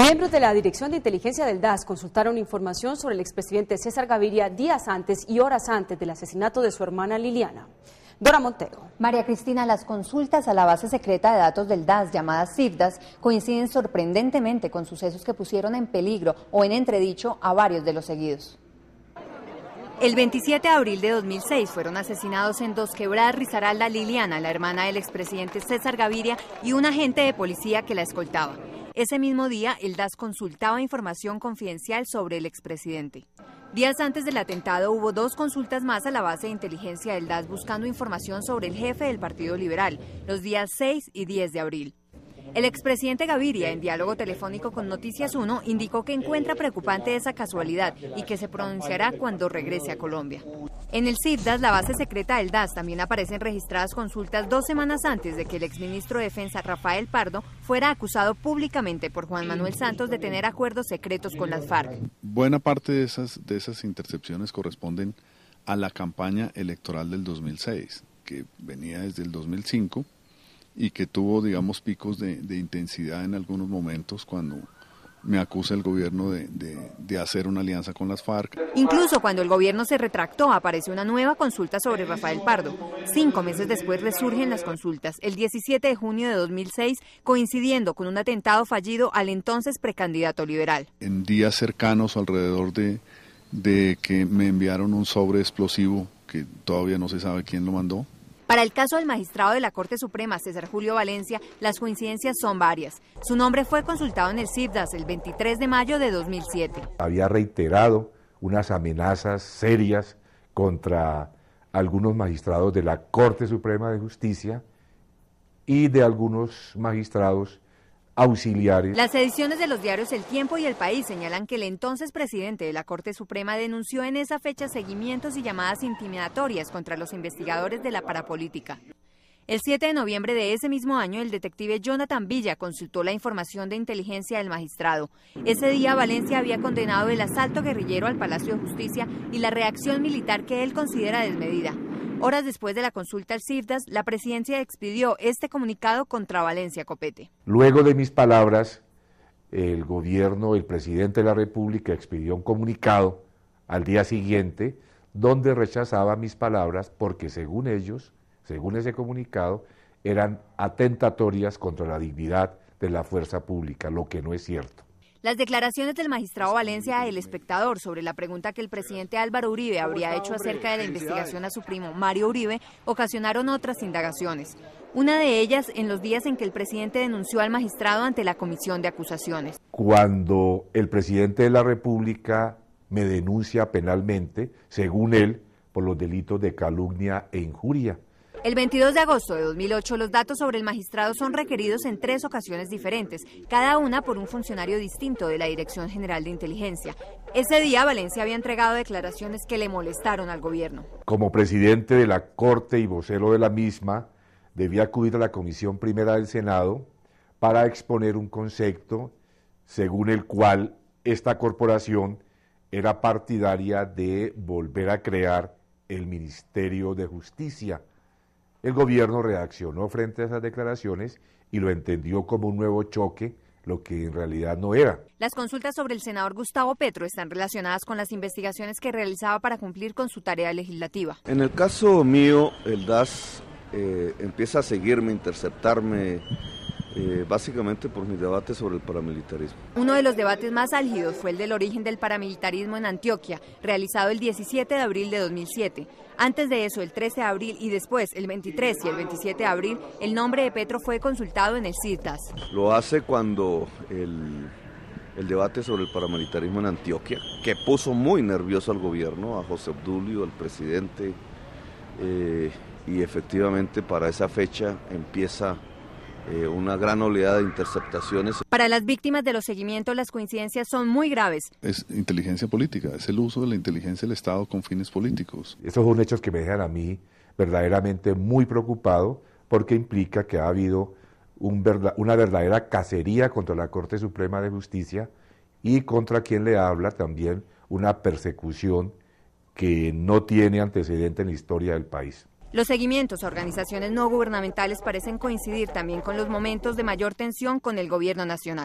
Miembros de la Dirección de Inteligencia del DAS consultaron información sobre el expresidente César Gaviria días antes y horas antes del asesinato de su hermana Liliana. Dora Montero. María Cristina, las consultas a la base secreta de datos del DAS, llamada CIFDAS, coinciden sorprendentemente con sucesos que pusieron en peligro o en entredicho a varios de los seguidos. El 27 de abril de 2006 fueron asesinados en Dos Quebradas Risaralda Liliana, la hermana del expresidente César Gaviria, y un agente de policía que la escoltaba. Ese mismo día, el DAS consultaba información confidencial sobre el expresidente. Días antes del atentado hubo 2 consultas más a la base de inteligencia del DAS buscando información sobre el jefe del Partido Liberal, los días 6 y 10 de abril. El expresidente Gaviria, en diálogo telefónico con Noticias 1, indicó que encuentra preocupante esa casualidad y que se pronunciará cuando regrese a Colombia. En el CIFDAS, la base secreta del DAS, también aparecen registradas consultas 2 semanas antes de que el exministro de Defensa, Rafael Pardo, fuera acusado públicamente por Juan Manuel Santos de tener acuerdos secretos con las FARC. Buena parte de esas intercepciones corresponden a la campaña electoral del 2006, que venía desde el 2005 y que tuvo, digamos, picos de intensidad en algunos momentos cuando me acusa el gobierno de hacer una alianza con las FARC. Incluso cuando el gobierno se retractó, apareció una nueva consulta sobre Rafael Pardo. 5 meses después resurgen las consultas, el 17 de junio de 2006, coincidiendo con un atentado fallido al entonces precandidato liberal. En días cercanos, alrededor de que me enviaron un sobre explosivo, que todavía no se sabe quién lo mandó. Para el caso del magistrado de la Corte Suprema, César Julio Valencia, las coincidencias son varias. Su nombre fue consultado en el CIFDAS el 23 de mayo de 2007. Había reiterado unas amenazas serias contra algunos magistrados de la Corte Suprema de Justicia y de algunos magistrados auxiliares. Las ediciones de los diarios El Tiempo y El País señalan que el entonces presidente de la Corte Suprema denunció en esa fecha seguimientos y llamadas intimidatorias contra los investigadores de la parapolítica. El 7 de noviembre de ese mismo año, el detective Jonathan Villa consultó la información de inteligencia del magistrado. Ese día, Valencia había condenado el asalto guerrillero al Palacio de Justicia y la reacción militar que él considera desmedida. Horas después de la consulta al CIFDAS, la presidencia expidió este comunicado contra Valencia Copete. Luego de mis palabras, el gobierno, el presidente de la República expidió un comunicado al día siguiente donde rechazaba mis palabras porque según ellos, según ese comunicado, eran atentatorias contra la dignidad de la fuerza pública, lo que no es cierto. Las declaraciones del magistrado Valencia a El Espectador sobre la pregunta que el presidente Álvaro Uribe habría hecho acerca de la investigación a su primo Mario Uribe ocasionaron otras indagaciones. Una de ellas en los días en que el presidente denunció al magistrado ante la comisión de acusaciones. Cuando el presidente de la República me denuncia penalmente, según él, por los delitos de calumnia e injuria. El 22 de agosto de 2008, los datos sobre el magistrado son requeridos en 3 ocasiones diferentes, cada una por un funcionario distinto de la Dirección General de Inteligencia. Ese día, Valencia había entregado declaraciones que le molestaron al gobierno. Como presidente de la Corte y vocero de la misma, debía acudir a la Comisión Primera del Senado para exponer un concepto según el cual esta corporación era partidaria de volver a crear el Ministerio de Justicia. El gobierno reaccionó frente a esas declaraciones y lo entendió como un nuevo choque, lo que en realidad no era. Las consultas sobre el senador Gustavo Petro están relacionadas con las investigaciones que realizaba para cumplir con su tarea legislativa. En el caso mío, el DAS empieza a seguirme, interceptarme, básicamente por mi debate sobre el paramilitarismo. Uno de los debates más álgidos fue el del origen del paramilitarismo en Antioquia, realizado el 17 de abril de 2007. Antes de eso, el 13 de abril y después, el 23 y el 27 de abril, el nombre de Petro fue consultado en el CIFDAS. Lo hace cuando el debate sobre el paramilitarismo en Antioquia, que puso muy nervioso al gobierno, a José Obdulio, al presidente, y efectivamente para esa fecha empieza una gran oleada de interceptaciones. Para las víctimas de los seguimientos, las coincidencias son muy graves. Es inteligencia política, es el uso de la inteligencia del Estado con fines políticos. Estos son hechos que me dejan a mí verdaderamente muy preocupado porque implica que ha habido una verdadera cacería contra la Corte Suprema de Justicia y contra quien le habla también una persecución que no tiene antecedente en la historia del país. Los seguimientos a organizaciones no gubernamentales parecen coincidir también con los momentos de mayor tensión con el gobierno nacional.